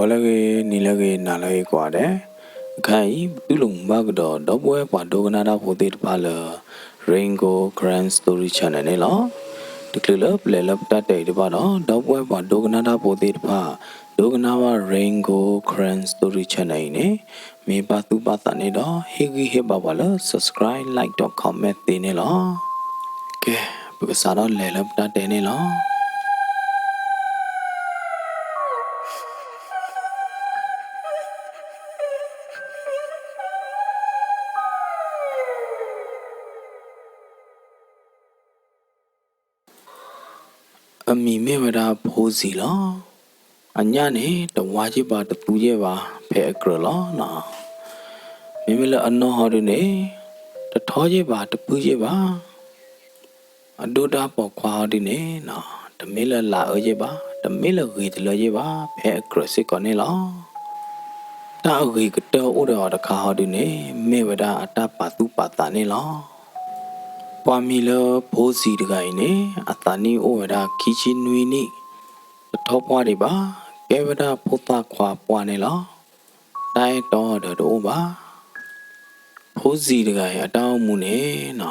Bolage nilage nalage quade. Kai tulung bagdo dobwe padoganada podit pala Ringo Grand Story Channel la. The club lelap tate di bado dobwe padoganada podit pa doganava Ringo Grand Story Channel ne. Me batu bata ne do higi heba wala subscribe like dot comment ne la. Ke pagkasara lelap tate ne la. Ami me wada phosi la anya ne tawaji ba tuje ba phe akra la na mimila anno hodu ne tathoje ba tapuje ba adoda po khwa hodu ne na tamila la oje ba tamila ghi tlo je ba phe akra sit ko ne la ta ghi kto oda da kha hodu ne me wada ata patu pata ne la Pamila phosi dgai ne atani owada kichi nui ni tho pwa de ba kevada phota khwa pwa ne la tai to do ba phosi dgai ataw mu ne na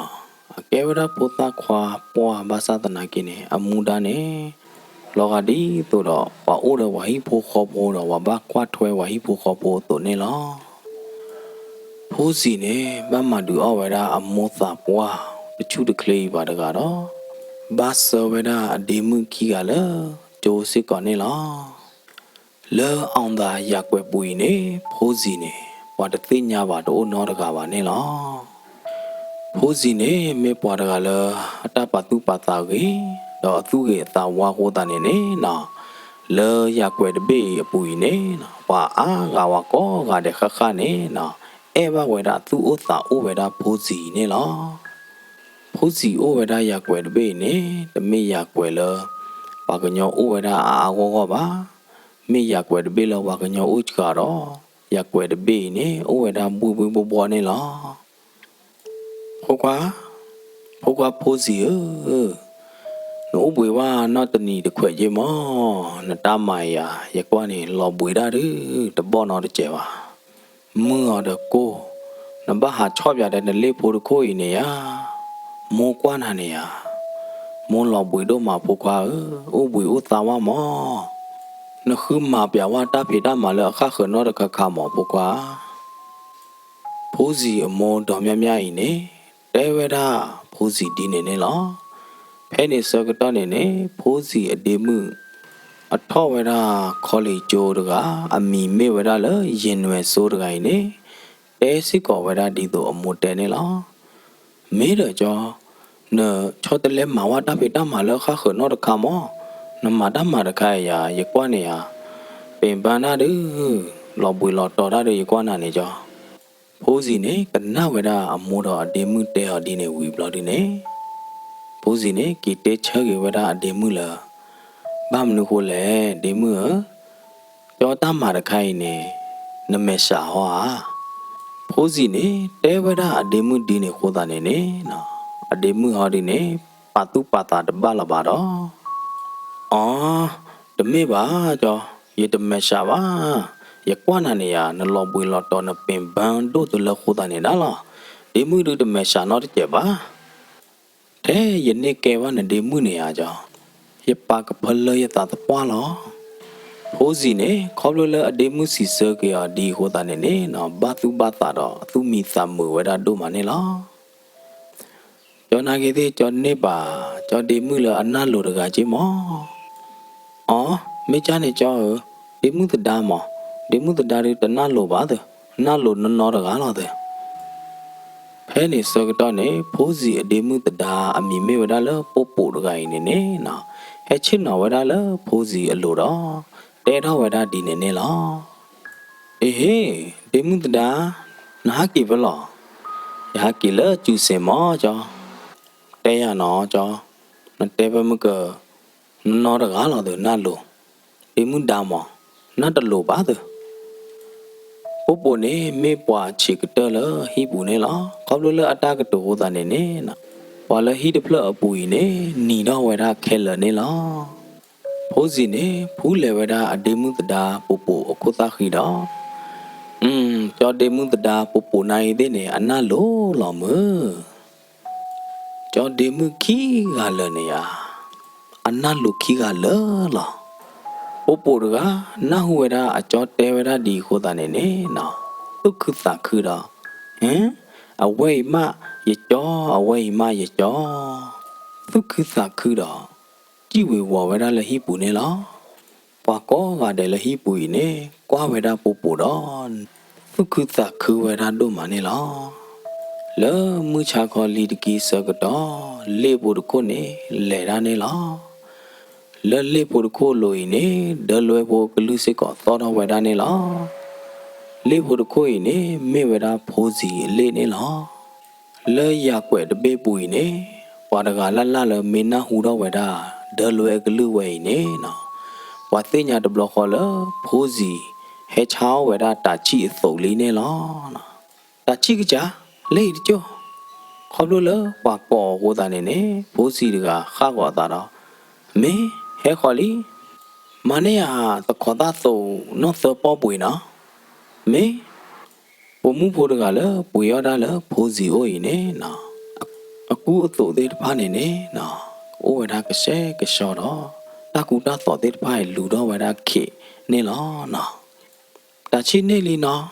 kevada phota khwa pwa ba sa tana ki ne amuda ne loga di to do wa oda wa hi pho kho pho do wa ba khwa thwe wa hi pho kho pho to ne la phosi ne ba ma du awada amotha pwaတချို့တကလေးပါတကတော့ဘာစေဝဒအဒီမှုခီကလာကျိုးစစ်ကနေလားလဲအောင်သာရက်ွယ်ပွေနေဖိုးစီနေဘာတသိညာပါတော့နော်တကပါနေလားဖိုးစီနေမေပွားတကလာအတပတူပတာကြီးတော့သူ့ရဲ့အသာဝါဟောတာနေနေနော်လဲရက်ွယ်တပေအပူနေနော်ဘာအားကဝကောကတဲ့ခခနေနော်အဲဘဝဒသူ့ဥသာဥဝဒဖိုးစီနေလားဖိုးစီဩဝဒရက်ွယ်တပေနေတမေရက်ွယ်လဘာကညောဩဝဒအာဝောပါမေရက်ွယ်တပေလဘာကညောဥချကတော့ရက်ွယ်တပေနေဩဝဒဘူဘူဘောနေလားဟုတ်ကွာဖိုးစီနိုးဘွေဝါနော်တနီတခွက်ရေမောနတမယာရက်ကွာနေလောဘွေတာတဘောနော်တကျဲပါမွန်းတော့ကိုနဘဟာချော့ပြတဲ့လေဖိုးတခိုးနေရမိုးကွာနာနေရမွန်လောဘွေတော့မှာဖို့ခွာအိုးဘွေအိုးသာဝမောနခုမှာပြဝတာဖေတာမှာလအခခနောတခခမောဖို့ခွာဖိုးစီအမောတော်မြမြဤနေတဲဝဒဖိုးစီဒီနေနေလောဖဲနေစကတော့နေနေဖိုးစီအတေမှုအထောဝဒခေါ်လီကျိုးတကအမီမေဝဒလရင်ွယ်စိုးတကိုင်းနေတဲစစ်ကောဝဒဒီတို့အမတဲနေလောမေရကြောနော်ချောတလဲမဝတာပေတာမလခခနောတခမောနမတာမရခိုင်ယာရကွာနေယာပင်ပန္နာဒူလောဘွေလောတော်တာရကွာနာနေကြောဖိုးစီနေကနဝဒအမိုးတော်အတေမှုတဲဟဒီနေဝီဘလော်ဒီနေဖိုးစီနေကီတဲချေဝဒအတေမှုလာဘာမနုခိုလေဒေမှုကြောတာမရခိုင်နေနမေရှာဟောဖိုးစီနေတဲဝဒအတေမှုဒီနေခိုးတာနေနေနော်အတေမှုဟောဒီနေပတုပတာတဘလာပါတော့အော်တမေပါကြောရေတမေရှာပါရကွာနာနေရနလောပွေလောတော်နပင်ဘန်တို့တလခိုးတာနေတာလားဒီမှုတို့တမေရှာတော့တကြပါတဲ့ယနေ့ကဲဝနဒီမှုနေရကြောရပါကဖလရတာတပွားလောဖိုးစီနေခေါပလလအတေမှုစီစကေအဒီဟောတာနေနေနော်ဘာသူဘာတာတော့သူမီသမဝဒတို့မနေလားကျော်နာကေသေးကျော်နေပါကျော်ဒီမှုလအနာလိုတကကြီးမောအော်မေချာနေကျော်ဒီမှုတဒါမောဒီမှုတဒါရတနာလိုပါတဲ့နာလိုနော်တကားလားတဲ့ဖဲနေစကတော့နေဖိုးစီအဒီမှုတဒါအမီမေဝဒလပို့ပို့တကကြီးနေနေနော်ဟဲချင်းနော်ဝဒလဖိုးစီအလိုတော့တဲတော့ဝဒဒီနေနေလားအေးဟေးဒီမှုတဒါနာကီဘလောယာကီလကျူစင်မောကျော်တဲရနော်ကျော်နတဲဘမကနော်တကားလားတဲ့နာလိုဒီမှုဒါမောနတ်တလိုပါတဲ့ပို့ပို့နေမေပွားချီကတလဟိပူနေလားကောက်လလအတာကတိုဟောတာနေနေနော်ဘာလဟိတဖလအပူနေနီတော့ဝဒခဲလနေလား ဖိုးစီနေဖူးလေဝဒအဒေမှုတတာပူပူအခုသခိတော့ကြော်ဒေမှုတတာပူပူနိုင်တဲ့နေအနလို့လော်မကြော်ဒေမှုခီကလည်းနေရအနလုခီကလည်းလော်ပူပူကနာဟဝဒအကြော်တဲဝဒဒီခိုတာနေနေနော်ဒုက္ခသခိတော့အဝိမရကြောအဝိမရကြောဒုက္ခသခိတော့ကြည်ဝေဝဝဒလည်းဟိပူနေလောပွားကောကတဲ့လည်းဟိပူနေကွာဝဒပူပူတော့ဒုက္ခသခိဝဒတို့မနေလောလဲမှုချခေါ်လီတကီစကတော့လေပူတခုနေလဲရနေလောလဲလေပူတခုလိုနေဒလွယ်ပူကလူစစ်ကောသောတော်ဝဒနေလောလေပူတခုနေမေဝဒဖိုးစီလေနေလောလဲရကွက်တပေပူနေပွာတကလလလမေနာဟူတော်ဝဒဒလွယ်ကလူဝဲနေနော်ဝတ်သိညာတဘလခေါ်လဖိုးစီဟဲချောင်းဝဒတာချီအစုပ်လေးနေလောနော်တာချီကကြလေတကြောခေါ်လို့လပွာပေါ်ဟိုတာနေနေဘိုးစီတကခါကောတာတော့မေဟဲခေါ်လီမနေ့ကတခေါ်တာဆိုနော်စောပေါ်ပွေနော်မေဘုံမှုဖို့တကလည်းပွေရတာလည်းဘိုးစီအိုးရင်နေနော်အခုအတူသေးတဖားနေနေနော်အိုးဝဒကရှဲကရှော့တော့တကူတာတော်သေးတဖားလူတော့ဝဒခေနေလောနော်တချီနေလီနော်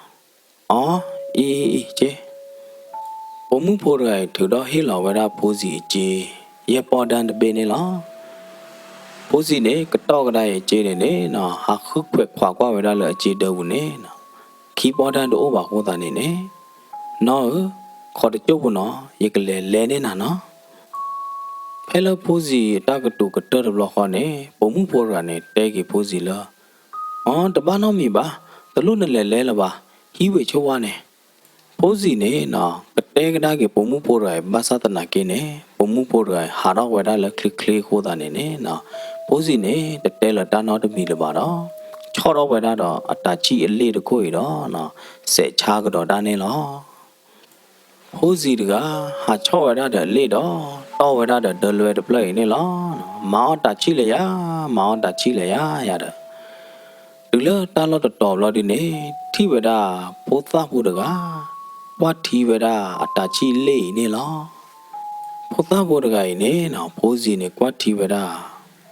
အော်အေးကျဲဘုံမှုဖို့ရိုင်ထူတော့ဟေလောဝဒဘိုးစီကြေးရပေါ်တန်တပေနေလောဘိုးစီနေကတော့ကတဲ့ကြေးနေနေနော်ဟာခုခွက်ခွာကွာဝဒလည်းအကြေးတော့ဘူးနေနော်ခီပေါ်တန်တို့ဘာဟောတာနေနေနော်ခေါ်တဲ့ကျုပ်ကနော်ရေကလေးလဲနေနာနော်ဖဲလဖိုးစီတကတူကတော်ဘလခေါနေပုံမှုပေါ်ရနေတဲကြီးဖိုးစီလားအော်တပားနော်မိပါတလို့နဲ့လဲလပါဟီးဝေချိုးဝါနေဖိုးစီနေနော်ကတဲကဒါကြီးပုံမှုပေါ်ရဘာသာတနာကင်းနေပုံမှုပေါ်ရဟာတော့ဝဒလခလခလခိုးတာနေနေနော်ဖိုးစီနေတဲလတာနော်တမီလပါတော့ချောတော့ဝဒတော့အတာချီအလေးတခွေတော့နော်စက်ချာကတော့ဒါနေလောဟိုးစီတကဟာချောဝရတဲ့လေတော့တော်ဝရတဲ့ဒလွယ်တပလိုက်နေလောမောတာချိလေရမောတာချိလေရတဲ့ဒီလတာလို့တော်လို့ဒီနေထိဝဒပိုးသားဖို့တကပွားထီဝဒအတာချိလေနေလောပိုးသားဖို့တကနေနော်ဖိုးစီနေကွာထီဝဒ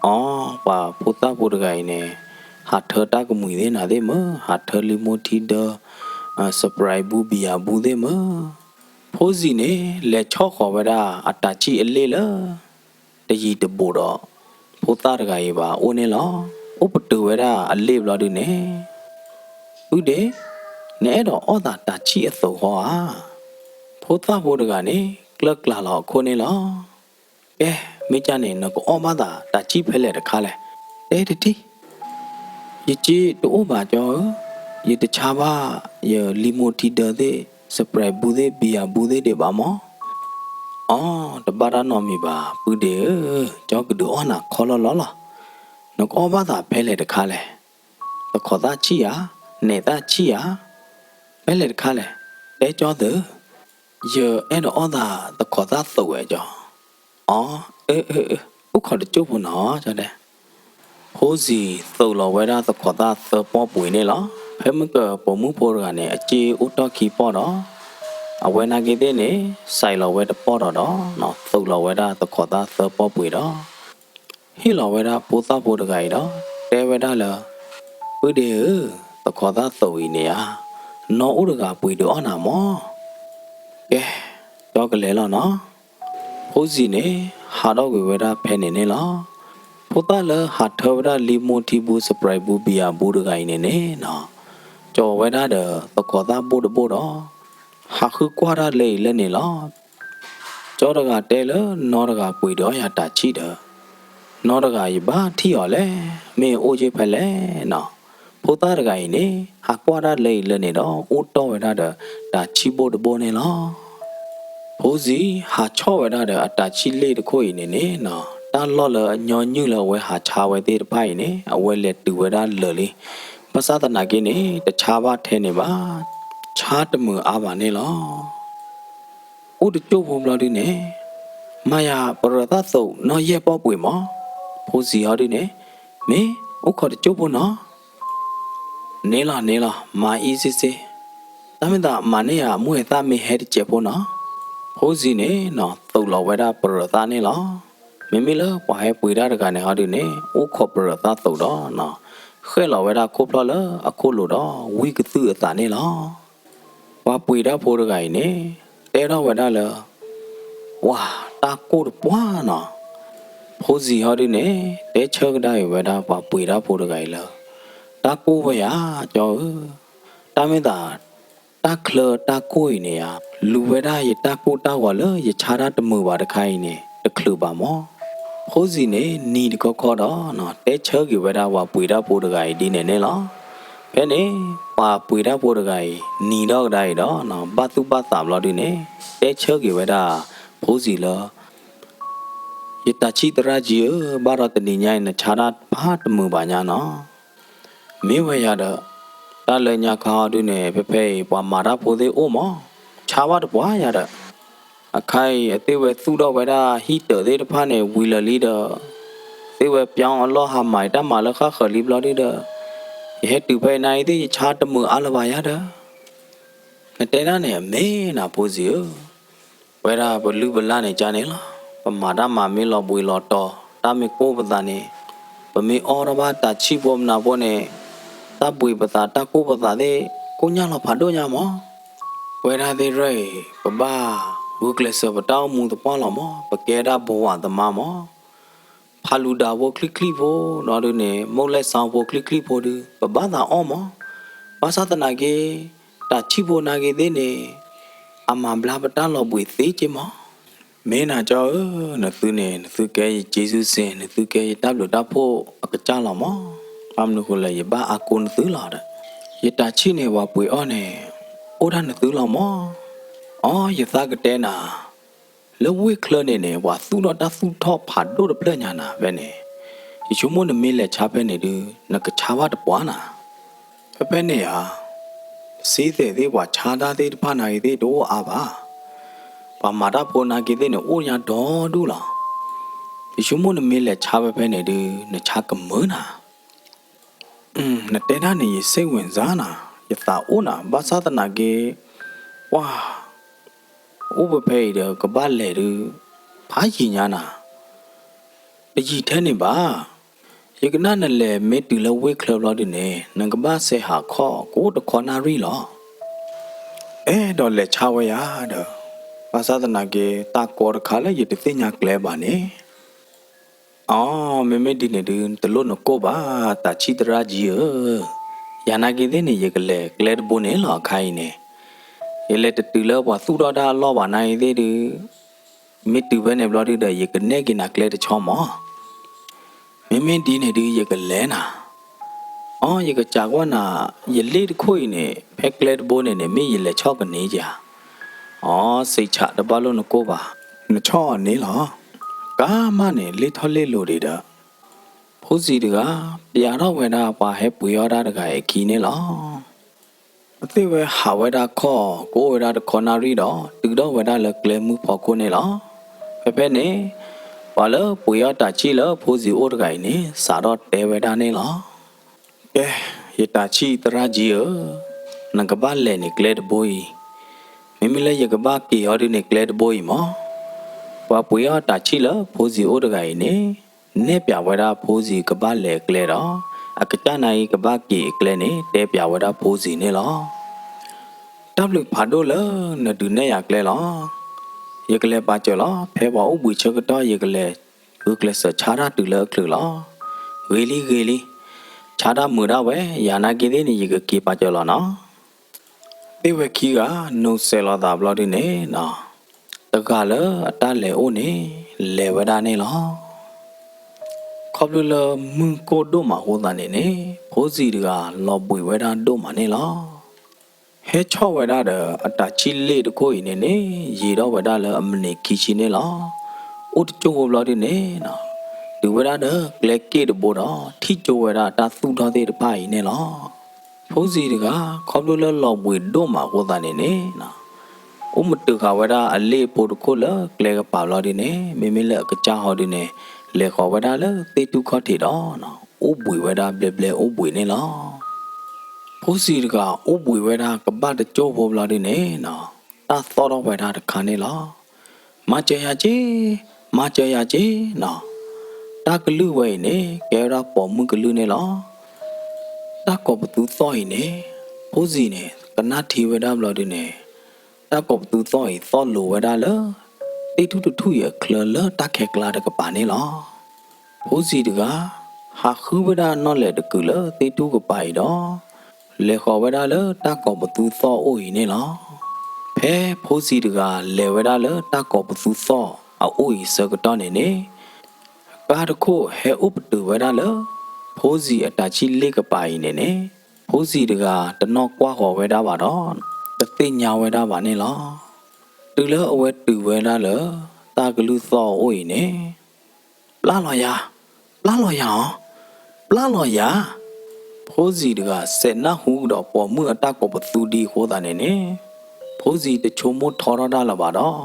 အော်ပါပိုးသားဖို့တကနေဟာထတာကမွေနေနာသေးမဟာထလီမိုတီဒဆပ်ပရိုက်ဘူးဘီယာဘူးသေးမဖိုးစီနေလက်ချော့ခေါ်ဝဒအတာချီအလေးလတကြီးတဘူတော့ဖိုးသားတကကြီးပါအိုးနေလောဥပတူဝဒအလေးဘလာဒူနေဥဒေနဲတော့အော်တာတာချီအစုံဟောဖိုးသားဖိုးတကနေကလကလာလောက်ခိုးနေလောကဲမိကြနေနော်အော်မသာတာချီဖဲလက်တခါလဲတဲတီရကြီးတို့ဘာကြောရတချာပါရလီမိုတီဒတဲ့စပရိုက်ဘူးသေးဘီယာဘူးသေးတယ်ပါမောအော်တပါရနော်မီပါပူတယ်ကြောက်ကဒူအနာခေါ်လောလောနကောဘာသာဖဲလေတခါလဲတခေါ်သားချီယာနေတာချီယာဖဲလေတခါလဲတဲကြောတဲ့ရအဲ့တော့အော်သာတခေါ်သားသုတ်ဝဲကြောအော်ဥခေါ်တဲ့ကျုပ်ဘုနော်ကြောတဲ့ဟိုးစီသုတ်လောဝဲတာတခေါ်သားသပေါ်ပွေနေလားဖဲမကပုံမှုပေါ်ရနဲ့အချီဥတော်ခီပေါ်တော့အဝဲနာကေတဲ့နေဆိုင်လောဝဲတပေါ်တော့နော်သုတ်လောဝဲတာတခေါ်သားသပေါ်ပွေတော့ဟီလောဝဲတာပိုးသားပိုးတကကြီးတော့တဲဝဲတာလားဥဒေတခေါ်သားသုတ်နေရနော်ဥဒကပွေတော့အနာမောကဲတော့ကလေးလောနော်ဟိုးစီနေဟာတော့ဝဲတာဖဲနေနေလောပိုးသားလဟာထဝဒလီမိုတီဘူးစပရိုက်ဘူးဘီယာဘူးတကကြီးနေနေနော်ကျော်ဝဲတာတခေါ်သားပို့တော့ဟာခုကွာရလေလဲနေလောကျော်တကတဲလနော်တကပွေတော့ရတာချီတယ်နော်တကကြီးဘာထီရောလဲမင်းအိုချေဖက်လဲနော်ဖိုးသားတကကြီးနေဟာကွာရလေလဲနေတော့အိုတော့ဝဲတာတာချီပို့တော့နေလောဖိုးစီဟာချော့ဝဲတာအတာချီလေးတခွေနေနေနော်တာလော့လညောညွလဝဲဟာချာဝဲသေးတဖိုင်နေအဝဲလက်တူဝဲတာလေလေပစာတနာကင်းနေတခြားပါထဲနေပါခြားတမှုအားပါနေလောဥဒကျုပ်ဘုံလာဒီနေမာယာပရသသုတ်နော်ရဲ့ပေါ့ပွေမောဖိုးစီဟောဒီနေ မေဥခေါ်တဲ့ကျုပ်ဖို့နော်နေလားမာအီစစ်စစ်တမင်တာမနေရမွေသားမေဟဲ့ကျဖို့နော်ဖိုးစီနေနော်သုတ်လောဝဲတာပရသာနေလားမမေလပွားဟဲပွေတာတကနေဟာဒီနေဥခေါ်ပရသာသုတ်တော့နော်ခဲလောဝဲတာခုဖလအခုလို့တော့ဝီကသူအတာနေလားပွားပွေတာဖိုးတကိုင်နေတဲတော့ဝဲတာလဝါတာကိုပွားနော်ဖိုးစီဟာဒီနေတဲချောကได้ဝဲတာပွားပွေတာဖိုးတကိုင်လားတာကိုဝဲရကြောတမင်တာတာခလတာကိုနေရလူဝဲတာရတာကိုတာဝါလရချာတာတမှုပါတခိုင်းနေတခလူပါမောဖိုးစီနေနီတကောခေါ်တော့နော်တဲချောကဝဲတာဝါပွေတာဖိုးတကိုင်ဒီနေလားဖဲနေပါပွေတာဖိုးတကိုင်နီတော့ได้တော့နော်ဘတ်သူဘတ်သာမလို့ဒီနေတဲချောကဝဲတာဖိုးစီလောယတချီတရာကြီးဘာရတနိညာနဲ့ခြားတာဘာတမှုပါညာနော်မင်းဝဲရတော့တလညာခါဒုနဲ့ဖဖေပွာမာရဖိုသေးအိုမောခြားပါတပွားရတော့အခိုင်အသေးဝဲသူ့တော့ဝဲတာဟီတသေးတဖာနဲ့ဝီလလီတော့သေးဝဲပြောင်းအလောဟာမိုင်တမလခခလီဘလဒီတော့ရဲ့တူဖဲနိုင်သေးခြားတမှုအလပါရတော့တဲရနဲ့မဲနာပိုးစီဝဲတာဘလူဘလာနဲ့ကြာနေလားပမာဒမမေလောပွေလောတော့တာမေကိုပဒနေပမေအော်ရဘာတာချီဘောမနာဘောနေတပွေပတာတကိုပတာတဲ့ကိုညာလောဖာတော့ညာမောဝဲတာတဲ့ရဲပဘာဝုကလစပတောင်းမှုတပွားလောမောပကဲတာဘောဝသမမောဖာလူဒါဘောကလစ်ကလီဘောနော်တို့နေမုတ်လက်ဆောင်ဘောကလစ်ကလီဘောဒပဘာသာအောမောဘာသာတနာကေတာချီဘောနာကေတဲ့နေအမဘလာပတာလောပွေသေးချေမောမင်းနာကြောနသူနေနသူကဲဂျေစုစင်နသူကဲတပ်လို့တပ်ဖို့အကကြလာမောအမ်နုခလေဘာအကုနသူလာတဲ့ယတချိနေဝပွေအောနေအိုဒနသူလာမောအော်ယသကတဲနာလဝိခလနေနေဝသူတော့တသူထော့ဖာဒိုဒပလညာနာပဲနေယချုံမနမေလက်ချပဲနေတူနကချာဝတပွားနာပဲနေဟာစီးတဲ့သေးဝချာသားသေးတဖာနိုင်သေးတော့အာပါပါမာတာပေါ်နာကိတဲ့နဲ့အိုညာတော်ဒူလာယုံမနမေလက်ချပဲပဲနေတူနချကမနာနတဲနာနေစိတ်ဝင်စားနာယတာအိုနာဘာသာတနာကေဝါဥပဖေးကဘာလဲတူဖာကြီးညာနာတကြီးထဲနေပါယေကနာနဲ့လေမေတူလဝေခလလောဒီနေနံကဘာဆေဟာခောကိုတခေါနာရီလောတော့လက်ချဝဲရတော့ဘာသာတနာကေတာကောရခါလေယတသိညာကလဲပါနေအော်မေဒီနေတလို့နကိုပါတာချီတရာကြီးယာနာကေတဲ့နေရကလေကလဲဘုန်နေလောခိုင်းနေရလက်တူလောပါသူတော်တာလောပါနိုင်သေးတယ်မီတူပဲနေဘလော်ဒီတဲ့ရကနေကနာကလဲတချောမောမင်းဒီနေဒီရကလဲနာအော်ရကကြာကွာနာရလေးတခွိနေဖက်ကလဲဘုန်နေမေရလက်ချောကနေကြအော်စိတ်ချတပါလို့နကိုပါနချောနေလားကာမနဲ့လေထော်လေးလို့တွေတော့ဖိုးစီတကပြာတော့ဝဲတာပါဟဲပွေရတာတကရဲ့ခီနေလားအသေးဝဲဟာဝဲတာခေါ်ကိုဝဲတာတခေါ်နာရီတော့တူတော့ဝဲတာလကလဲမှုဖော်ကိုနေလားဖဲနေဘာလို့ပွေရတာချီလို့ဖိုးစီအိုတကရဲ့နေစာတော့တဲဝဲတာနေလားကဲရတာချီတရာကြီးနကဘာလဲနေကလဲတဘိုးမိမိလည်းရကဘာကီဟော်ဒီနေကလဲတဘိုးမောဘာပွေရတာချီလို့ဖိုးစီအိုတကရဲ့နေပြဝဲတာဖိုးစီကဘာလဲကလဲတော့အကတနိုင်ကဘာကီကလဲနေတဲပြဝဲတာဖိုးစီနေလားတပ်လူဖာဒိုလနဒုနေရကလဲလားရကလဲပါကြလားဖဲပါဥပူချကတော့ရကလဲဘုကလဲစချာရတူလကလလားဝေလီချာရမူရဝဲယာနာကီတဲ့နေရကကီပါကြလားနော်တေဝခီကနိုဆယ်လာတာဘလော်ဒီနေနော်တကလည်းအတလဲအိုနေလေဝဒနေလားခေါပလူလမွန်ကိုတို့မှာဟိုးတာနေဖိုးစီတကလော်ပွေဝဲတာတို့မှာနေလားဟဲချောဝဲတာအတချီလေးတကိုရင်းနေရေတော့ဝဲတာလည်းအမနေခီချီနေလားအိုတချို့ဘလော်ဒီနေနော်ဒီဝဲတာကလက်ကေတဘောတော့ထီချိုဝဲတာတာသူ့တော်သေးတပိုင်နေလားဖိုးစီတကခေါပလူလလော်ပွေတို့မှာဟိုးတာနေနော်ဥမတူခါဝဲတာအလေးပိုတခုလကလဲကပါလော်ဒီနေမိမိလကကြဟော်ဒီနေလေခေါ်ဝဲတာလေတေတူခေါ်တီတော့နော် အိုးပွေဝဲတာဘလေအိုးပွေနေလားဖိုးစီတကအိုးပွေဝဲတာကပတ်တကြောပေါ်လာတဲ့နေနော်တာသောတော့ဝဲတာတခါနေလားမကြရကြီးနော်တာကလူဝဲနေကဲရပေါ်မှုကလူနေလားတာကောပတူသောရင်နေဖိုးစီနေကနတ်ထီဝဲတာဘလို့တဲ့နေတာကောပတူသောရင်သောလိုဝဲတာလားတိထုထုရခလလတာခဲကလာတကပါနေလားဖိုးစီတကဟာခုဝဲတာနော်လေတကူလတိထုကပိုင်တော့လေခေါ်ဝဲတာလားတာကောပတူသောအိုရင်နေလားဖဲဖိုးစီတကလေဝဲတာလားတာကောပတူသောအိုရင်စကတော့နေကားတခုဟဲဥပတူဝဲတာလားဖိုးစီအတာချီလေးကပိုင်နေဖိုးစီတကတနော့ကွာဟော်ဝဲတာပါတော့တသိညာဝဲတာပါနေလားတူလအဝဲတူဝဲတာလားတာကလူသောအိုရင်နေပလာလော်ယာဖိုးစီတကစေနာဟူတော့ပေါ်မှုအတကောပသူဒီဟောတာနေဖိုးစီတချုံမထော်ရတာလာပါတော့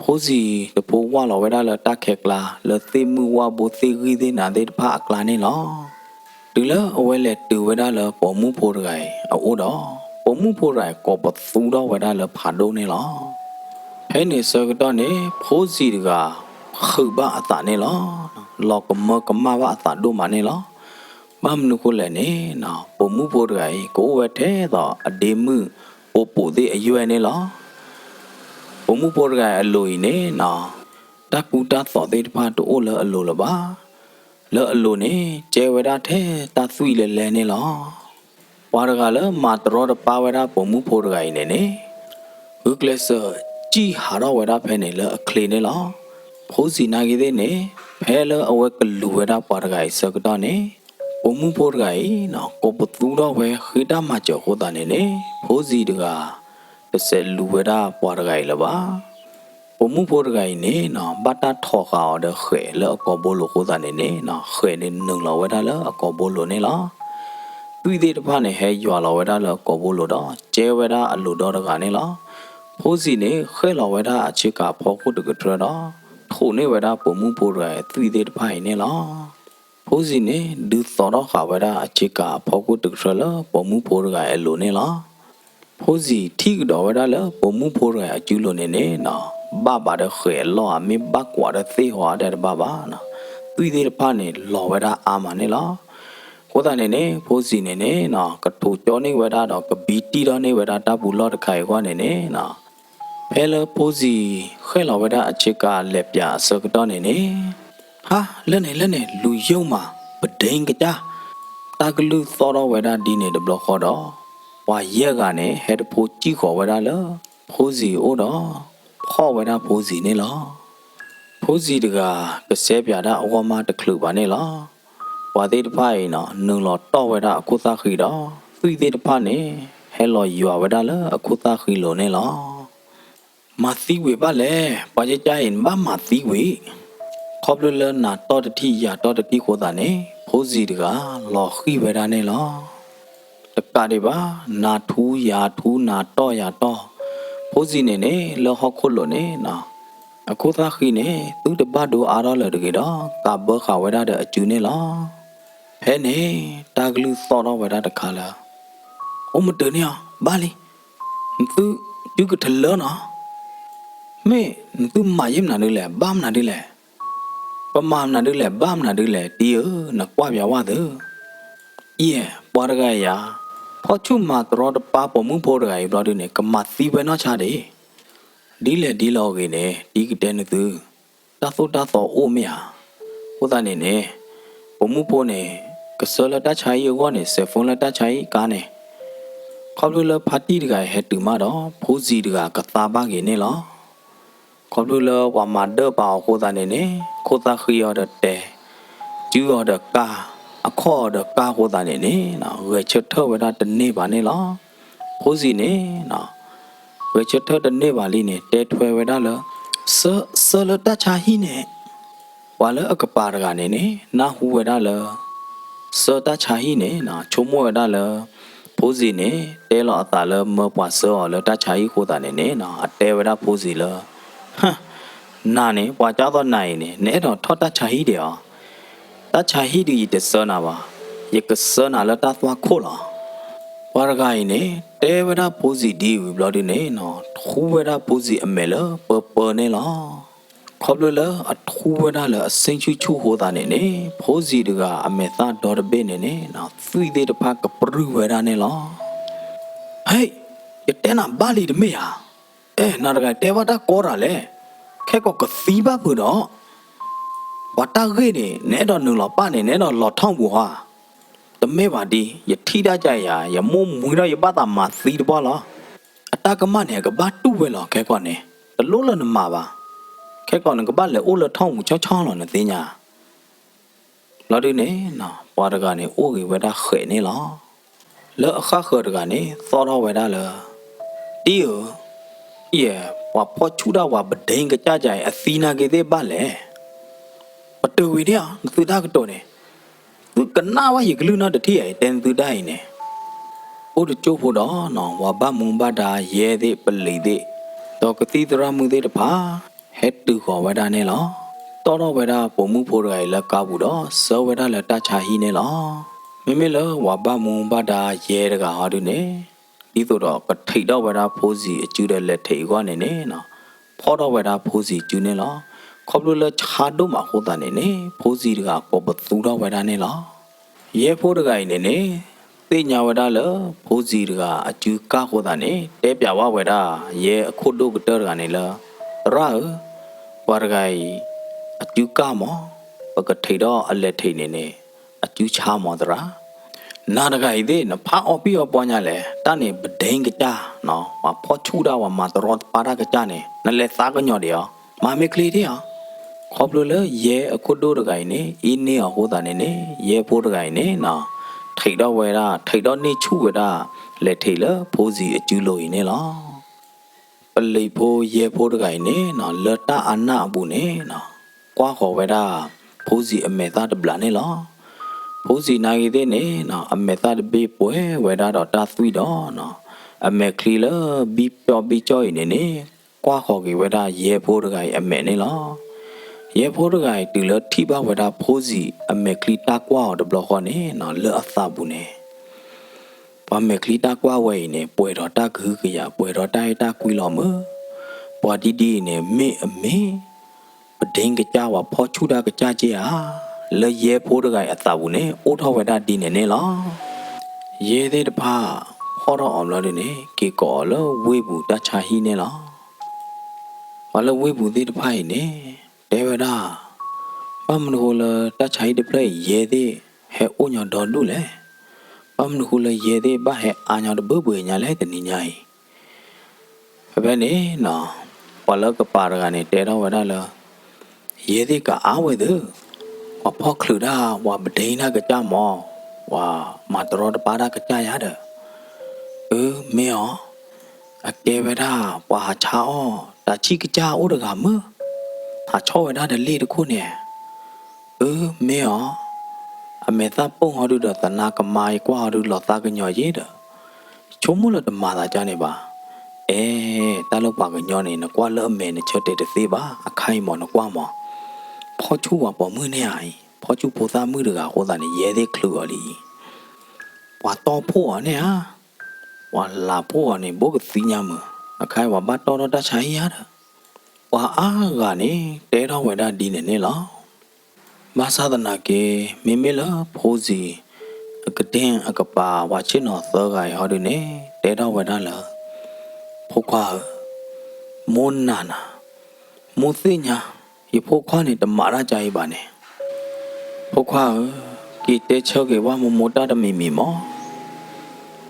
ဖိုးစီတဖိုးဝါလော်ဝဲတာလတာခဲကလာလသိမှုဝဘိုသိရီသေးနာတဲ့ဖာကလာနေလောတူလအဝဲလက်တူဝဲတာလပေါ်မှုဖိုးရိုင်အိုတော့ပေါ်မှုဖိုးရိုင်ကောပသူတော့ဝဲတာလဖာဒုံနေလောဟဲနေစကတော့နေဖိုးစီတကခုဘအတာနေလောလောကမကမဝအတာဒုမနေလောမမနုကိုလည်းနေနော်ပုံမှုဖို့တကယ်ကိုဝဲထဲတော့အဒေမှုပို့ပို့သေးအရွယ်နေလောပုံမှုဖို့တကယ်အလိုနေနော်တကူတာသောသေးတဖာတိုးလအလိုလပါလောအလိုနေကျဲဝဲတာထဲတသွိလဲနေလောပွားတကလည်းမာတရောတပါဝဲတာပုံမှုဖို့တကယ်နေဟုကလဆာကြီးဟာတော့ဝဲတာဖဲနေလအခလေနေလောဖိုးစီနာကြီးသေးနေဖဲလအဝဲကလူဝဲတာပွားတကယ်စကတော့နေပုံမှုဖို့တကယ်နော်ကိုပသူတော့ပဲခိတာမကြောဟောတာနေဖိုးစီတကတစ်ဆက်လူဝဲတာပွားတကယ်လပါပုံမှုဖို့တကယ်နေနော်ဘတ်တာထော်ခါတော့ခဲလအကောဘလိုဟောတာနေနော်ခဲနေနုံလောဝဲတာလအကောဘလိုနေလားတွေ့တဲ့တဖာနေဟဲရွာလောဝဲတာလအကောဘလိုတော့ကျဲဝဲတာအလိုတော့တကနေလားဖိုးစီနေခဲလောဝဲတာအချစ်ကဖော်ခုတကထရတော့ထိုနေဝဲတာပုံမှုဖို့တကယ်တွေ့တဲ့တဖာနေလားဖိုးစီနေဒူသောတော့ခါဝဲတာအချစ်ကဖော်ခုတကထရပုံမှုဖို့တကယ်အလိုနေလားဖိုးစီထိကတော့ဝဲတာလပုံမှုဖို့တကယ်အကျူးလိုနေနော်ဘာတဲ့ခဲလောအမေဘကွာတဲ့သေဟွာတဲ့ဘာနော်တွေ့တဲ့တဖာနေလောဝဲတာအာမနေလားကိုတာနေဖိုးစီနေနော်ကထိုကြောနေဝဲတာတော့ကဘီတီတော့နေဝဲတာတပ်ဘူးလော့တခိုင်ခွာနေနော်ဖဲလဖိုးစီခဲလောဝဲတာအချစ်ကလက်ပြစကတော့နေဟာလက်နေလူယုံမှာပဒိန်ကကြတာကလူသောတော့ဝဲတာဒီနေတဘလခေါ်တော့ဝါရက်ကနေဟဲ့တဖိုးကြည့်ခေါ်ဝဲတာလောဖိုးစီအိုတော့ခေါ်ဝဲတာဖိုးစီနေလောဖိုးစီတကကစဲပြတာအဝမတခလူပါနေလောဝါသေးတဖိုင်နော်နုံလောတော့ဝဲတာအခုသားခီတော့သွီသေးတဖာနေဟဲလောယူဝဲတာလအခုသားခီလိုနေလောမသီဝေပါလေပါကြကြရင်ဘာမသီဝေခေါပလလနာတော့တတိရတော့တတိကိုတာနေဖိုးစီတကလောခီဝဲတာနေလောတကတိပါနာထူးရာထူးနာတော့ရတော့ဖိုးစီနေလောဟခုလိုနေနော်အခုသားခီနေသူတပတ်တို့အားတော့လေတကေတော့ကဘခဝဲတာတဲ့အကျူနေလောဟဲနေတာဂလူသောတော့ဝဲတာတခါလားအမတနေဘာလီသူယူကထလောနော်မေသူမယမ်နာလေဘာမနာလေပမာနာလေဘာမနာလေတီးနကွာပြဝသယေပွားရကရဖောချုမာတရောတပါပမှုဖို့ရကရတော့နေကမသီပဲနော်ချတယ်ဒီလေဒီလောကေနေဒီကတဲ့နေသူတာသောအိုမယာဟိုတာနေပမှုဖို့နေကစလတာချိုင်ယောနေဆေဖုန်လတာချိုင်ကားနေခေါပလူလဖာတီတကဟဲတူမတော့ဖိုးစီတကကတာပါကေနေလောခေါပလူလဝါမဒပါခိုတာနေခိုတာခီရတဲ့ကျူရတဲ့ကာအခေါ်တဲ့ကာခိုတာနေနော်ဝဲချက်ထောဝဲတာတနေပါနေလောဖိုးစီနေနော်ဝဲချက်ထောတနေပါလိနေတဲထွဲဝဲတာလဆလတာချိုင်နေဝါလအကပါရကနေနာဟူဝဲတာလစတာချိုင်နေနော်ချုံမဝဲတာလဖိုးစီနေတဲလောအတာလမပွားစောလတာချိုင်ခိုတာနေနော်အတဲဝဲတာဖိုးစီလဟမ်နာနေပွားကြတော့နိုင်နေတော့ထောတာချိုင်တယ် ta cha hi di de sana ba ye ka sana la ta thwa kho la wa ra ga yi ne te weda posi di wi blo di ne no thu weda posi ame la pa ne laခေါပလလအထူဝဒါလအစင်ချူချူဟိုတာနေနေဖိုးစီတကအမေသာဒေါ်ရဘေနေနေနော်သီတဲ့တဖကပရူဝဒါနေလောဟေးရတဲ့နာဘာလီတမေဟာနာရကတေဝတာကောရလေခဲကောကသီးပါဘူးတော့ဝတာခေနေနဲတော့နုလောပနေနဲတော့လော်ထောင်းဘူးဟာတမေပါဒီယထီတာကြရယမုံမွေတော့ယပတာမသီးတဘောလောအတကမနဲ့ကဘာတူဝဲလောခဲကောနေတလို့လနမှာပါခဲကောနကဘာလေအိုလထောင်းမှုချောင်းချောင်းလောနဲ့သိညာလော်ဒီနေနော်ပွားတကနေအိုကေဝဲတာခဲနေလောလောအခါခရကနေသောတော်ဝဲတာလောတီယယေဝါဖောချူတာဝါပဒိန်ကကြကြအသီနာကေသေးပါလေပတူဝီတဲ့သူတာကတော့နေသူကနာဝရေကလူနာတတိယတန်သူတိုင်းနေအိုတချို့ဖို့တော့နော်ဝါဘမုံဘတာရဲသေးပလီသေးတော့ကတိတရမှုသေးတဖာဟက်တူခေါ်ဝဒါနေလောတော်တော်ဝဒါပုံမှုဖို့ရိုင်လက်ကားဘူးတော့စောဝဒါလက်တချာဟီနေလောမိမိလောဝါဘမုံဘတာရဲတကဟာတူနေဒီတော့ကထိတ်တော့ဝဒါဖိုးစီအကျူတဲ့လက်ထိတ်ကွာနေနေနော်ဖောတော့ဝဒါဖိုးစီကျူနေလောခေါပလိုလချာတော့မဟုတ်တာနေနေဖိုးစီတကပေါ်ပသူတော့ဝဒါနေလောရဲဖိုးတကိုင်နေနေသိညာဝဒါလဖိုးစီတကအကျူကားဟောတာနေတဲပြဝဝဒါရဲအခုတို့ကတော့ကနေလောရာဝရဂိုင်အကျူကားမောပကထိတော့အလက်ထိနေနေအကျူချာမောတရာနာရဂိုင်သေးနဖာအော်ပီအောပေါ်ညာလေတနေပဒိန်ကကြနော်မဖောချူတာဝမတော်ပါရကကြနေနလေစားကညော်တယ်ရောမမေကလေးတဲ့ရောခေါပလိုလေရဲအခုတို့တကိုင်နေအင်းနေဟိုတာနေနေရဲဖိုးတကိုင်နေနော်ထိတော့ဝဲတာထိတော့နေချူဝဲတာလက်ထိလဖိုးစီအကျူလို့ရင်းနေလောပလိဖိုးရဲဖိုးတကိုင်နေနော်လတအနာဘူးနေနော်ကွာခေါ်ဝဲတာဖိုးစီအမေသားတပလာနေလောဖိုးစီနိုင်ရတဲ့နေနော်အမေသားတပေးပွဲဝဲတာတော့တာသွီတော့နော်အမေကလီလဘီပြောဘီကြောနေနေကွာခေါ်ကြီးဝဲတာရဲဖိုးတကိုင်အမေနေလောရဲဖိုးတကိုင်တူလထိပါဝဲတာဖိုးစီအမေကလီတာကွာတော့ဘလောခေါ်နေနော်လအသဘူးနေပမေကလီတာကွာဝဲနေပွဲတော့တာကူကရပွဲတော့တိုက်တာကွီလောမပွာဒီဒီနေမေအမေပဒင်းကကြဝဖောချူတာကကြကြဟာလေရဲဖိုးတကိုင်အသဘူးနေအိုထောဝဲတာဒီနေနေလောရဲသေးတဖာဟောတော့အောင်လို့နေကေကောလောဝေဘူးတချာဟီနေလောဘာလို့ဝေဘူးသေးတဖာနေတဲဝဒါပမနဟိုလတချာဟီတပလေရဲသေးဟဲအိုညောတော်လူလေပမနဟိုလရဲသေးဘာဟဲအာညောတဘဘွေညာလဲတနိညာဘယ်နေနော်ဘာလို့ကပါရကနေတဲတော့ဝဒါလောရဲသေးကအားဝဲသူဝါဖောက်ခလူတာဝါပဒိန်နာကကြမောဝါမတော်တပါရကကြရတယ်မေယောအကေဝဒါဝါချာအောတချိကကြအိုတကမဟာချောဝဒါတလေတခုနေမေယောအမေသာပုံဟောဒုဒတနာကမိုင်ကွာဒုလောတာကညော်ရည်တချုံမလို့တမာသာကြနေပါတလောက်ပါကညော်နေနကွာလောအမေနဲ့ချက်တဲ့တသေးပါအခိုင်မော်နကွာမော်ဖောချူဝါပေါ်มือနေအိဖောချူပိုသားမှုတကဟောတာနေရဲသေးခလူော်လီဝါတော်ဖို့အနေဟာဝါလာဖို့အနေဘုကသီညာမအခိုင်ဝါဘတ်တော်တချိုင်ရတာဝါအားကနေတဲတော်ဝဲတာဒီနေနေလောမသဒနာကေမိမိလဖိုးစီအကတဲ့အကပါဝါချင်တော်သောကရဟောဒီနေတဲတော်ဝဲတာလာဖို့ခွာမွန်နာနာမုသိညာယဖို့ခွာနေတမာရကြိုင်ပါနေဖို့ခွာကိတဲချောကေဝါမမိုတာတမီမီမော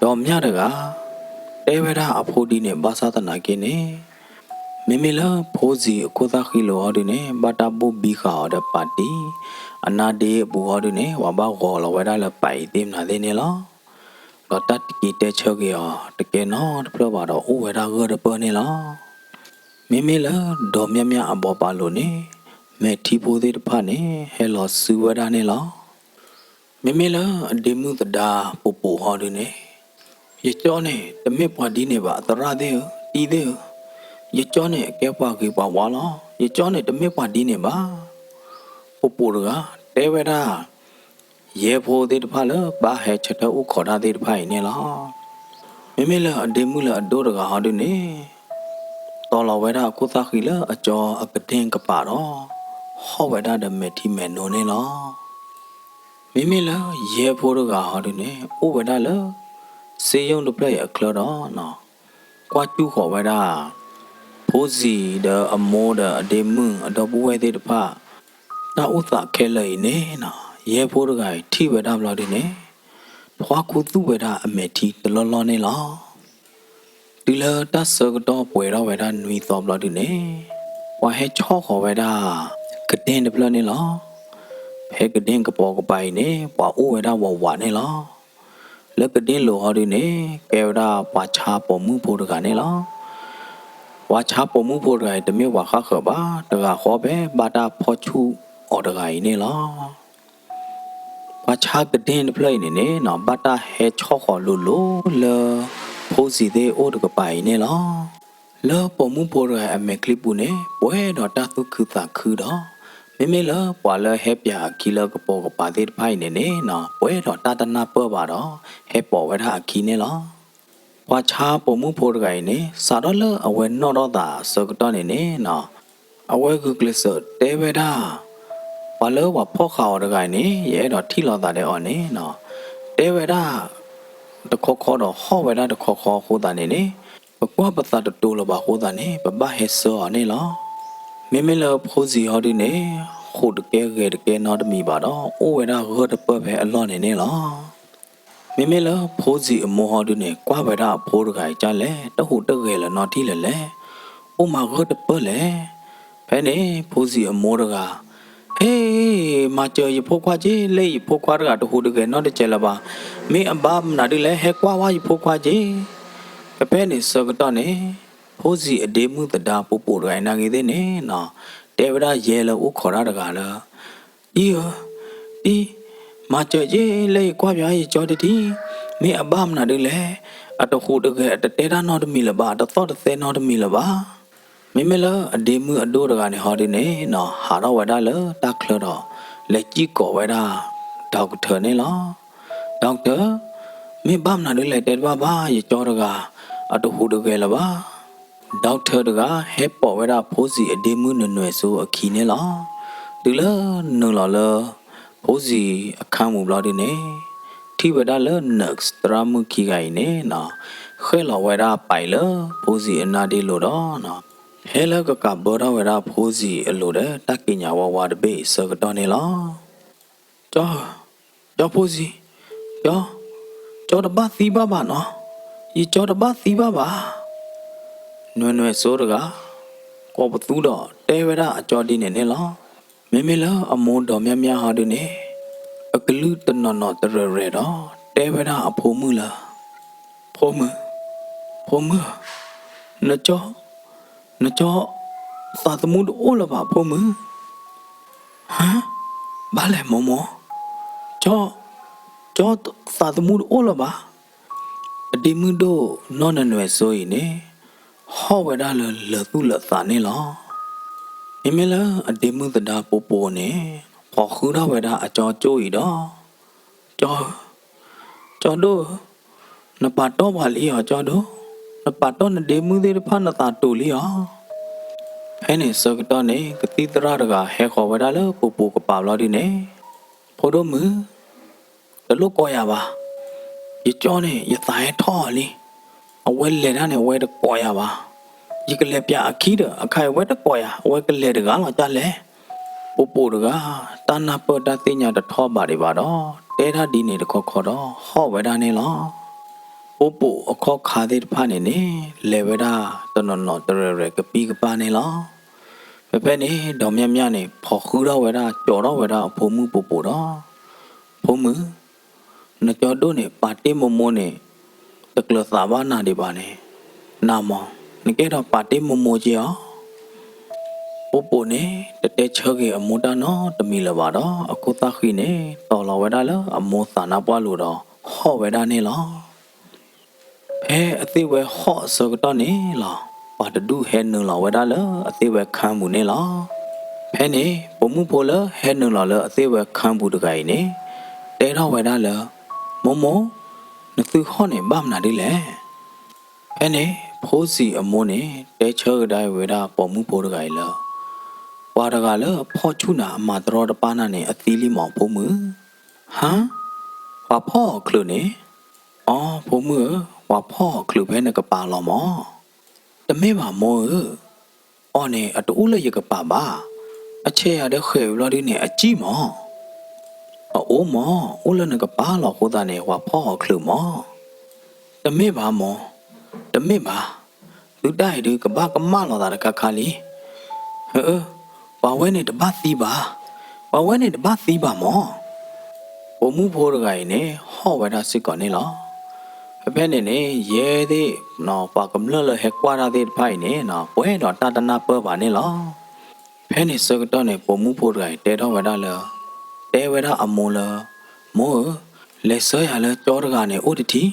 တော်မြတကတဲဝရအဖိုးဒီနေဘာသာတနာကိနေမေမေလာဖိုးစီကိုသာခီလိုဟောဒီနေဘတာဘူဘီခါဒပါတီအနာဒေဘူဟောဒီနေဝဘာဂောလဝရလပိုင်တင်နာနေလောတော့တတ်ကိတဲချောကေရတကယ်နော်တပြပါတော့အိုဝရဂရပနေလောမေမေလာဒေါ်မြမြအဘောပါလို့နေမဲထီဖိုသေးတဖနေဟဲလောစူဝရနေလောမေမေလာအဒီမှုတဒါပူပူဟောဒီနေရကြောနေတမစ်ပွားဒီနေပါအတရသေးတီသေးရကြောနေကဲပွားကေပွားဝါလောရကြောနေတမစ်ပွားဒီနေပါပူပူကတဲဝရ ye pho de pha le ba he chat u kho da de pha ne la me me la de mu la do da ga ha de ne to la we da ko ta khi la a cho a ka tin ka pa do ho we da de me thi me no ne la me me la ye pho da ga ha de ne u we da la se yong de play a klo do no kwa chu kho we da pho si de a mo de de mu a do bu we de pha na u ta khe le ne na ye pho da ga thi we da bla de ne ဖွာကူသူဝေဒအမေတီတလောလောနေလောဒီလတဆကတော့ပွေတော့ဝေဒနွီသောဘလဒီနေဝါဟဲချောခေါ်ဝေဒကတင်တပလနေလောဖဲကတင်ကပေါ်ကပိုင်နေပွာအိုဝေဒဝဝနေလောလက်ကတင်လိုဟောဒီနေကေဝဒပွာချာပေါ်မှုဖို့တကနေလောဝါချာပေါ်မှုဖို့တကတမြေဝါခခပါတကခေါ်ပဲဘာတာဖောချူအော်တကိုင်နေလောဘာချာကတဲ့ဖလိုက်နေနော်ဘာတာဟဲချောခေါ်လို့လေဖိုးစီတဲ့အိုးတကပိုင်နေလောလောပုံမှုပေါ်ရအမေကလစ်ဘူးနေပွဲတော့တသုခုတာခူတော့မေမေလောပွာလဟဲပြကီလကပေါ်ကပါတဲ့ဖိုင်နေနော်ပွဲတော့တတနာပေါ်ပါတော့ဟဲပေါ်ဝဲတာခီနေလောပွာချာပုံမှုပေါ်ရိုင်နေစာတော့လအဝဲနော်တော့တာစကတော့နေနော်အဝဲကကလစ်တဲဝဲတာဘာလို့ဝဖောက်ခါရကိုင်နေရဲတော့ထိလောတာတဲ့အော်နေနော်တဲဝဲတာတခေါခေါတော့ဟောဝဲတာတခေါခေါဟိုတာနေနေဘကွာပတာတူလဘဟိုတာနေဘဘဟဲဆောနေလောမေမေလဖိုးစီဟောဒီနေခုတ်ကဲကဲတကဲနော်တမီပါတော့အိုဝဲတာဟောတပတ်ပဲအလော့နေနေလောမေမေလဖိုးစီအမောဟောဒီနေကွာဝဲတာဖိုးတခိုင်ကြလဲတဟုတကဲလနော်တီလဲလဲအိုမဟောတပတ်လဲဖဲနေဖိုးစီအမောတကเฮ้มาเจออยู่พวกควาจีเลยพวกควาระดับหูดึกนอตเจลบามีอันบ้ามนาดิเลยเฮกว่าว่าอยู่พวกควาจีเป้เนี่ยสกัดตอนนี้ผู้สิเดมุตดาปูปูไรนางอีเดเนี่ยนะเทวดาเยลอุขอระดักาละอีอีมาเจอจีเลยกว่าพี่ไอ้จอดทีมีอันบ้ามนาดิเลยอัตหูดึกอัตเตระนอตมีละบาอัตโตตเตนอตมีละบาမေမေလာအဒေမှုအတိုးတကနေဟောဒီနေနော်ဟာတော့ဝဒါလတခလတော့လက်ကြီးကောဝဒါဒေါက်တာနေလားဒေါက်တာမေဘမ်နာတွေလက်တဲ့ဘာရကြောတကအတူဟူတကယ်လပါဒေါက်တာတကဟဲပေါ်ဝဒါဖိုးစီအဒေမှုနွယ်ဆိုအခီနေလားဒီလနုံလာလဖိုးစီအခမ်းမူဘလာဒီနေထိဝဒါလ next တရမှုခီကိုင်နေနော်ခဲလဝဒါပိုင်လဖိုးစီအနာဒီလို့တော့နော်ဟဲလကကဘောရဝရဖိုးစီအလိုတဲ့တက်ကညာဝဝတပိစကတော့နေလားကြောဖိုးစီကြောတပတ်သီးပါနော်ဒီကြောတပတ်သီးပါနွယ်ဆိုးတကကောပသူတော့တဲဝရအကြောတိနေလားမေမေလာအမုန်းတော်မြဟာဒီနေအကလူတနော်တရရတော့တဲဝရအဖိုးမှုလားဖိုးမှုနကြောနကြောသာသမှုအိုးလပါဖုံမဟမ်ဘာလဲမမောကြောသာသမှုအိုးလပါအဒီမှုတို့နော်နွယ်ဆိုရင်နေဟောဝဒါလသူလသာနေလောမိမလာအဒီမှုတဒါပိုနေဖော်ခူရဝဒါအကြောကျိုးဤတော့ကြောတို့နပါတော့ပါလေရောကြောတို့နပါတော့နဒီမှုသေးဖာနတာတူလေရောဖဲနေစကတော့နေကတိတရတကဟဲခေါ်ဝဒါလပူကပါလောဒီနေဖိုးတို့မတလုတ်ကောရပါရကြောနေရတိုင်းထော်လီအဝဲလေနာနေဝဲတကောရပါရကလေးပြအခီးအခိုင်ဝဲတကောရအဝဲကလေးတကားတော့ကြလဲပူတကတနာပတသိညာတထောပါတွေပါတော့တဲထဒီနေတခေါ်တော့ဟော့ဝဲတာနေလောပူအခေါ်ခါတဲ့ဖာနေနေလေဝဲတာတနော်တရကပီကပါနေလောဖဲနေတော်မြနေဖော်ခူတော့ဝဲတာကြော်တော့ဝဲတာအဖို့မှုပူတော့ဖုံမှုနကြော်တို့နေပါတိမမိုးနေတကလသာဘာနာဒီပါနေနာမောနကေတော့ပါတိမမိုးကြီးအောင်ပူနေတဲချောကေအမူတာနော်တမီလပါတော့အခုသခိနေတော်လဝဲတာလအမောသာနာပွားလို့တော့ဟော့ဝဲတာနေလောအသေးဝဲဟော့စကတော့နေလောပါတဒုဟဲနုလောဝဲတာလအသေးဝဲခံမှုနေလောဖဲနေပုံမှုဖို့လဟဲနုလောလအသေးဝဲခံမှုတကိုင်နေတ တဲတော့ဝဲတာလေမမောနသူခေါနေဘာမနာဒီလေအဲ့နေဖိုးစီအမိုးနေတဲချောတိုင်းဝဲတာပေါ်မှုပိုးတကယ်လားဝါတကလေဖော်ချူနာအမတော်တပါနာနေအသီးလေးမောင်ဖို့မှုဟမ်ဝါဖော်ခလုနေအော်ဖို့မှုဝါဖော်ခလုဘဲနကပါလောမောတမဲပါမောအော်နေအတူလည်းရကပါပါအခြေရတဲ့ခေလော်ဒီနေအကြည့်မောအိုးမောဦးလည်းနကပါလောဟိုတာနေဝါဖော်ခလုမောတမဲပါမောတမဲပါလူတိုက်ဒီကဘာကမလောတာကခါလီဘာဝဲနေတပတ်သီးပါဘာဝဲနေတပတ်သီးပါမောဘုံမှုဖိုးရကိုင်နေဟောဝဲတာစစ်ကောနေလောအဖဲနေနေရဲသေးနော်ပါကမလလဟက်ကွာရသေးဖိုင်နေနော်ပွဲတော့တာတနာပွဲပါနေလောဖဲနေစကတော့နေဘုံမှုဖိုးရကိုင်တဲတော့ဝဲတာလောတဲဝဲတာအမုံလောမို့လက်ဆွဲရလဲကြောတကနေဥတတိ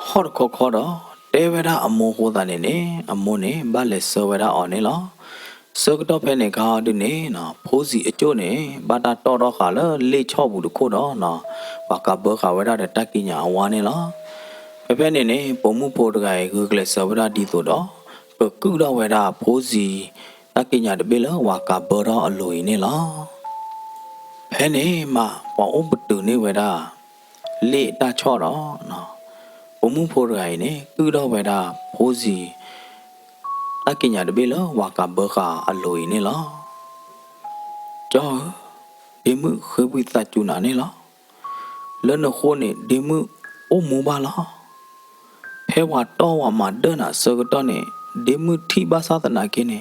ဟောခေါ်ခေါ်တော့တဲဝဲတာအမုံဟိုတာနေနေအမုံနေဘာလက်ဆွဲဝဲတာအော်နေလောစကတော့ဖဲနေကားဒီနေနော်ဖိုးစီအကျိုးနေဘာတာတော်တော့ခါလဲလေချော့ဘူးတခုတော့နော်ဘာကဘောခါဝဲတာတက်ကညာဝါနေလောဖဲနေနေပုံမှုဖို့တကယ်ဂူကလဆဝရဒီဆိုတော့ပကုတော့ဝဲတာဖိုးစီတက်ကညာတပိလဝါကဘောတော့အလိုရင်းနေလောဖဲနေမှာပေါအောင်ပတူနေဝဲတာလေတာချော့တော့နော်ပုံမှုဖို့တကယ်နေကုတော့ဝဲတာဖိုးစီတက်ကညာတပိလဝါကဘောခါအလိုရင်းနေလောကြောဒီမှုခေဝိသကျူနာနေလောလဲနခိုးနေဒီမှုအိုမူပါလားဖဲဝါတော့ဝါမှာဒနာစကတော့နေဒီမှုထိဘာသာတနာကင်းနေ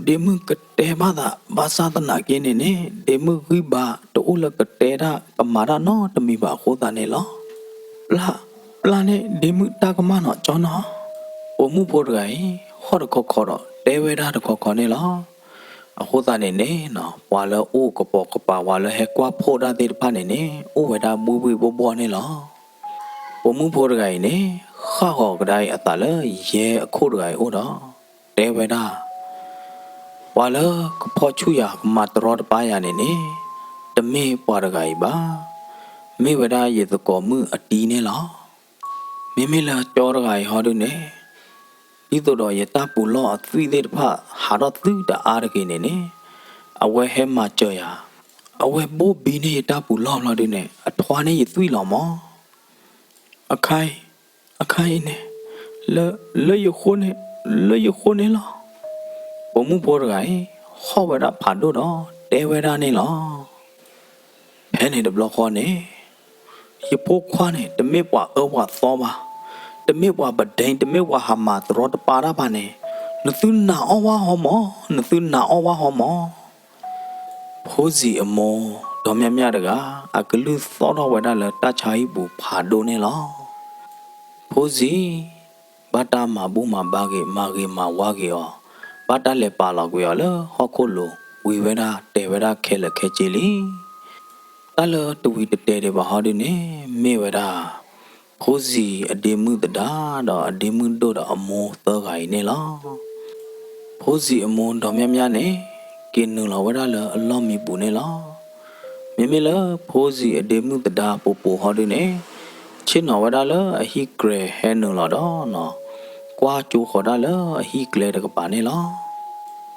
ဒီမှုကတဲဘာသာဘာသာတနာကင်းနေနေဒီမှုခိဘာတိုးလကတဲတာကမာရနော်တမီပါခိုးတာနေလောပလာနေဒီမှုတာကမနော်ကျော်နော်ပုံမှုဖို့တကယ်ဟောတခေါ်ခေါ်တော့တဲဝဲတာတခေါ်ခေါ်နေလောအခုသားနေနေနော်ဝါလအိုကပေါ်ကပါဝါလဟဲကွာဖို့တာတဲ့ဖာနေနေအိုဝဲတာမူဘူးဘောနေလောပုံမှုဖို့တကယ်နေခါဟောကဒိုင်အတလရဲအခုတကယ်အိုတော့တဲဝဲတာဝါလကဖော်ချူရမတ်တော်တပါရနေနေတမေပွားတကယ်ပါမေဝဒရေသကောမှုအတီးနေလောမိမိလာကြောတကယ်ဟောတို့နေဒီတော့ရတပူလောအသီးတဲ့ဖဟာတော့သူတအားရကနေနေအဝဲဟဲမှာကြော်ရအဝဲဘိုးဘီနေတပူလောတဲ့နေအထွားနေရသွီလောမောအခိုင်နေလဲရခုနေလောဘုံမှုပေါ်ရယ်ဟောဝရဖာတို့တော့တဲဝရနေလောဖဲနေတဘလခေါ်နေရပိုးခွားနေတမေပွားအောဝါသောပါတမေဝါဘဒိန်တမေဝါဟာမာတော်တပါရပါနေနသုနာအဝါဟမောဖိုးစီအမောတော်မြတ်မြတ်တကအကလူသောတော်ဝဒလတချာဤဘူဖာဒိုနေလောဖိုးစီဘာတာမဘူမဘာကေမာကေမာဝါကေယောဘာတာလေပါလောက်ကိုရလဟောခုလိုဝီဝဲတာတဲဝဲတာခဲလက်ခဲကြည်လီတလတူဝီတဲတဲ့ဘာဟာဒီနေမေဝဲတာဖိုးစီအဒေမှုတဒါတော့အဒေမှုတို့တော့အမောသောခိုင်နေလောဖိုးစီအမွန်တော်မြတ်မြတ်နေကင်းနူလောဝရလအလောမီပူနေလောမိမိလဖိုးစီအဒေမှုတဒါပူပူဟောဒီနေချင်းနော်ဝရလအဟိဂရေဟဲနူလောတော့နော်ကွာကျူခေါ်တာလအဟိကလေတကပါနေလော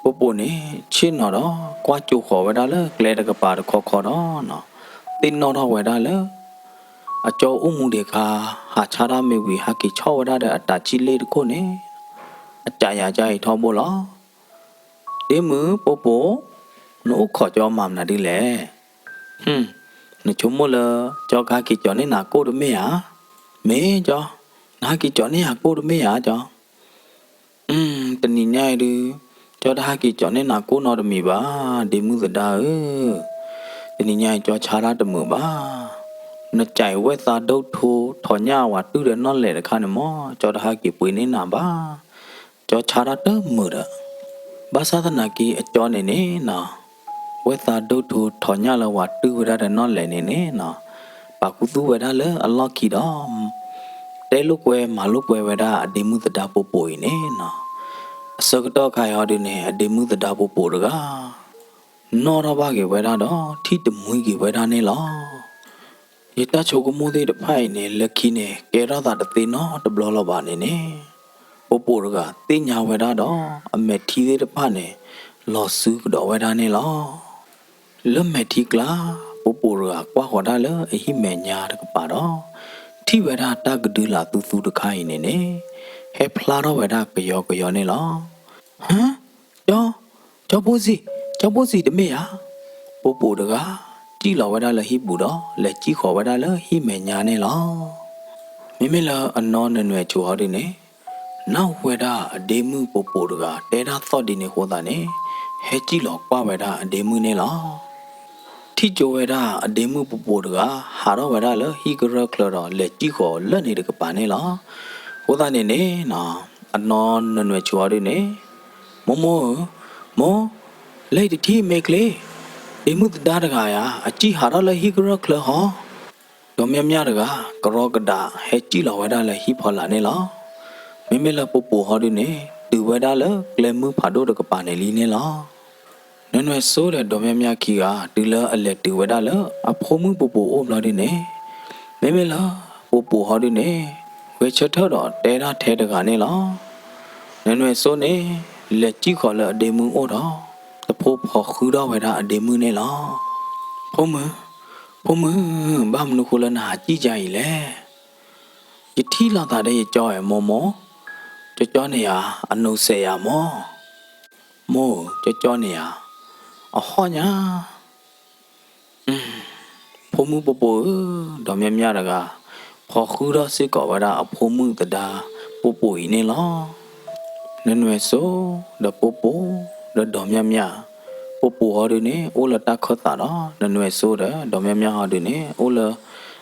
ပူပူနေချင်းနော်တော့ကွာကျူခေါ်ဝရလကလေတကပါတခေါ်ခေါ်တော့နော်တင်းနော်တော့ဝရလအကျော်ဥမှုတွေခါဟာချာရမေဝီဟာကီချောဝရတဲ့အတာချီလေးတခုနေအကြရကြိုက်ထောဖို့လောဒီမူပို့ပို့နိုးခေါ်ကြောမမနာဒီလေနချုံမလကြောခါကီကြောနေနာကိုရမေယာမေကြောနာကီကြောနေဟာကိုရမေယာကြောတနိညိုင်ဒီကြောတာကီကြောနေနာကိုနော်တမီပါဒီမူသဒါတနိညိုင်ကြောချာရတမှုပါနကြိုင်ဝဲသာဒုတ်ထိုးထော်ညဝါတူရနော်လေတခါနမောကြောတာကီပွေနေနာပါကြောချာရတမှုရဘာသာသနာကီအကျော်နေနေနော်ဝဲသာဒုတ်ထိုးထော်ညလဝါတူရတဲ့နော်လေနေနေနော်ပါကုသူဝဲဒါလေအလော့ကီတော့တဲလုကွဲမာလုကွဲဝဲဒါအဒီမှုတဒါပို့ပို့နေနော်အစကတော့ခိုင်ဟောဒီနေအဒီမှုတဒါပို့ပို့တကနော်တော့ဘာကေဝဲဒါတော့ထိတမွေးကေဝဲဒါနေလော ยตาโชกโมเดตไพ่เนี่ยลักขี้เนี่ยแกราตาตะเตนอตะบลอลบาเนี่ยเนี่ยปปูรกาติญาเวดาดออเมทีเดตไพ่เนี่ยลอซูกดอเวดาเนี่ยลอlâm mẹ thi kla bố bố rồi qua khỏi đó lỡ ấy mẹ nhà được bà đó thi về đó ta cứ đưa là tu được khai này nè hết pla đó về đó cái gió này lo hả cho bố gì để mẹ à bố được à chỉ lo về đó là hi bố đó là chỉ khỏi về đó lỡ hi mẹ nhà này lo mẹ là anh non nên về chùa đi nè nào về đó để mưa bố được à để đó sao đi nè hồ ta nè hết chỉ lo qua về đó để mưa này loที่โจเวดาอเดมุปปูดกาหาโรเวดาเลฮิกรคลอรเลจิโขเลนี่ดกปานี่ลอโหตานี่เนนะอนอนนนเวชัวดิเนโมเลดิทีเมกเลเดมุตดาดกายาอจิหาโรเลฮิกรคลอฮอดอมยามยาดกากรอกดาเฮจิลอเวดาเลฮิพอลานี่ลอเมลปูปูฮอดิเนดูเวดาเลเกลมุผาโดดกปานี่ลีนี่ลอနွယ်ဆိုးတဲ့ဒေါ်မြမြခီကဒီလအလက်တူဝဒါလအဖိုးမှုပူပူအိုဘလာဒီနေမဲလာပူပူဟောဒီနေဝေချထတော့တဲတာထဲတကနေလားနွယ်ဆိုးနေလက်ကြီးခေါ်လအဒေမှုအိုတော့တဖိုးဖော်ခူတော့ဝဒါအဒေမှုနေလားဖုံးမဘာမနုခလနာကြည့်ကြရည်လေယတိလာတာတဲ့ကြောရမောကြောနေရအနုဆေရမောကြောနေရအဟောညာဖုံမှုပပဒေါ်မြမြတကဖော်ခူတော့စစ်ကောဝရအဖုံမှုတဒါပပဤနေလောနနွယ်ဆိုဒပပဒေါ်မြမြပပဟောဒီနေအိုလတခတ်တာတော့နနွယ်ဆိုဒေါ်မြမြဟောဒီနေအိုလ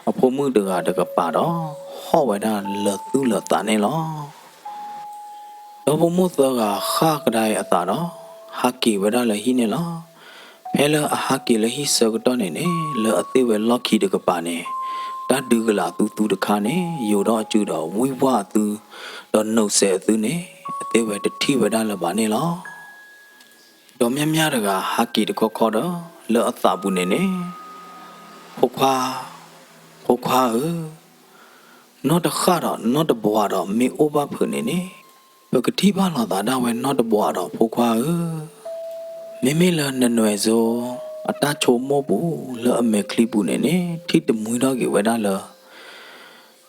အဖုံမှုတကပါတော့ဟောဝဒလသူလတာနေလောတော့ဘုံမှုသောကခကဒိုင်အတာတော့ဟာကီဝဒလဟိနေလောဖဲလအဟာကီလဟိစကတော့နေနေလောအသေးဝဲလော့ခီတကပါနေတတ်ဒူကလာသူတခါနေယူတော့အကျူတော့ဝိဝသူတော့နှုတ်ဆက်သူနေအသေးဝဲတတိဝဒလပါနေလောတော့မြမြတကဟာကီတခေါ်တော့လောအသာဘူးနေနေဟုတ်ခွာnot the khara not the boara me oba phune ne pagati ba la da we not the boara phokwa me la nanwe zo ata cho mo bu la me clip bu ne thi de mui da ge we da la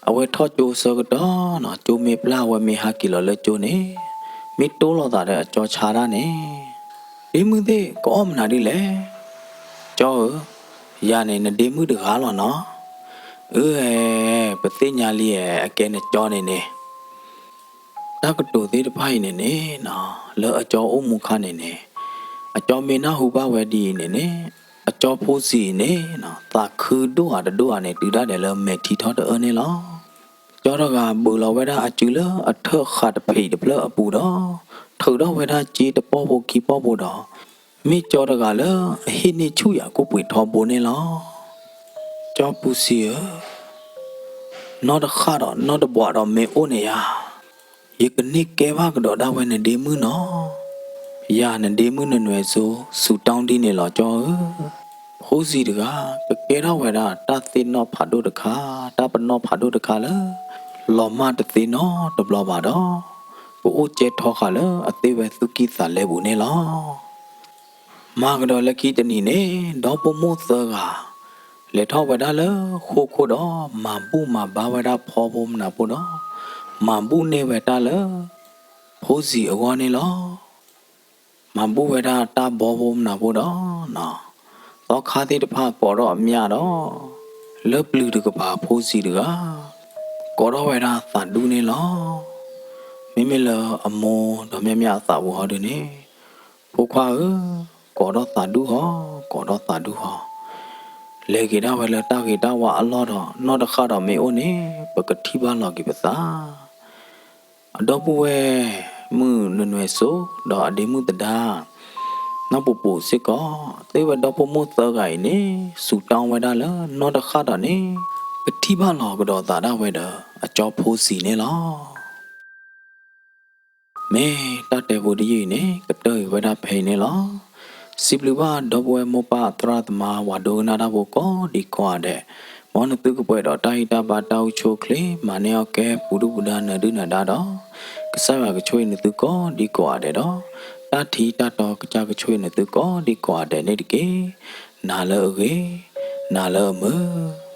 awe tho cho so ga do na cho me pla we me ha ki lo le cho ne me to lo da de cho cha da ne de mu de ko am na di le cho ya ne de mu de ga lo no ပသိညာလေးရဲ့အကဲနဲ့ကြောနေနေတကတူသေးတဖိုင်နေနေနော်လောအကျော်အုံမခနေနေအကျော်မေနာဟူပါဝဲဒီနေနေအကျော်ဖိုးစီနေနော်သာခူတို့ဟာတို့ဟာနေတူတယ်လောမေထီထောတဲ့အနေလောကျော်တော့ကဘူလောဝဲတာအကျူလောအထခတ်ဖိတပလအပူတော့ထောက်တော့ဝဲတာကြီးတပေါ်ဖို့ခီပေါ်ဖို့တော့မိကျော်တော့ကလောအဟိနေချူရကိုပွေထောပိုနေလောကျော်ပူစီရnot the khara not the board of me one ya ye kni ke ba ko da we ne de mu no ya ne de mu ne nwe so su taung di ne lo cho ho si de ga ke da we da ta thi no pha do de kha ta pa no pha do de kha la lo ma de thi no de blo ba do ko o che tho kha la a te we su ki sa le bu ne lo ma ga do la ki de ni ne do po mo sa gaလေထောဝဒါလခိုတော့မန်ပူမဘာဝဒါဖောဘုံနာပတော့မန်ပူနေဝဒါလဖိုးစီအကောနေလောမန်ပူဝဒါတာဘောဘုံနာပတော့နော်သောခါတိတဖပေါ်တော့အမြတော့လပလူတကပါဖိုးစီတကကောတော့ဝဒါသန်ဒူနေလောမိလအမောတော့မြသာဘူးဟောဒီနေဖိုးခွာကောတော့သန်ဒူဟောကောတော့သန်ဒူဟောလေကေတာဝဲလတာကေတာဝါအလောတော့နော်တခါတော့မေအိုနေပကတိပါလောကေပစာအတော့ပဝဲမှုနွယ်ဆိုတော့အဒီမှုတဒါနောက်ပပစစ်ကောသေဝတော့ပမို့သဂိုင်နေစူတောင်းဝဲတာလားနော်တခါတော့နေပတိပါလောကတော့တာတော့ဝဲတော့အကြောဖိုးစီနေလောမဲတတ်တဲ့ဘူဒီနေကတဲ့ဝဲတာဖိနေလောစီပလူဘာဒဘဝေမောပါတရတ်မာဝါဒိုနာဒါဘကိုဒီကွာတဲ့မ One of the boy or died about our chocolate, Maneo Cap, Buddha, Nadina Dado, Kasava Chewin the go, the quadedo, that tea that dog, Jagga Chewin the go, the quade, Nedike, Nala away, Nala mu.